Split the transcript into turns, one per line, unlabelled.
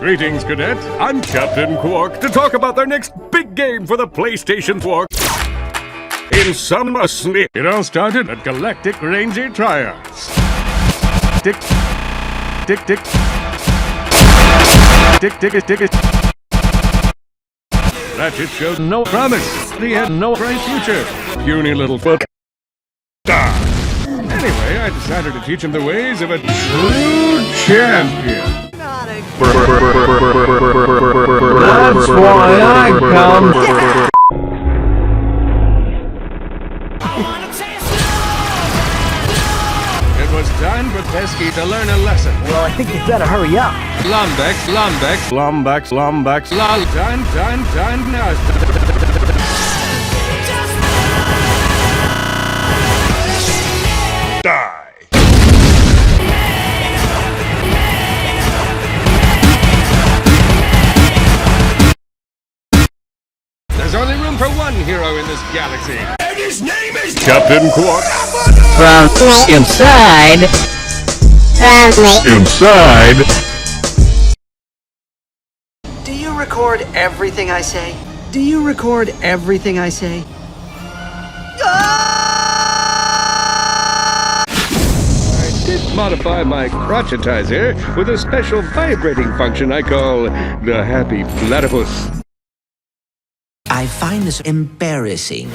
Greetings, Cadet. I'm Captain Quark to talk about their next big game for the PlayStation 4. In summer sleep, it all started at Galactic Ranger Tryouts. Tick, tick, tick, tick, tick, tick, tick. Ratchet showed no promise. He had no bright future. Puny little foot. Anyway, I decided to teach him the ways of a true champion.
That's why I come.
It was time for Pesky to learn a lesson.
Well, I think you better hurry up.
Lombax, time, now. Die. There's only room for one hero in this galaxy. And his name is Captain Quark.
From inside.
Inside.
Do you record everything I say? Do you record everything I say?
I did modify my crotchetizer with a special vibrating function I call the Happy Platypus.
I find this embarrassing.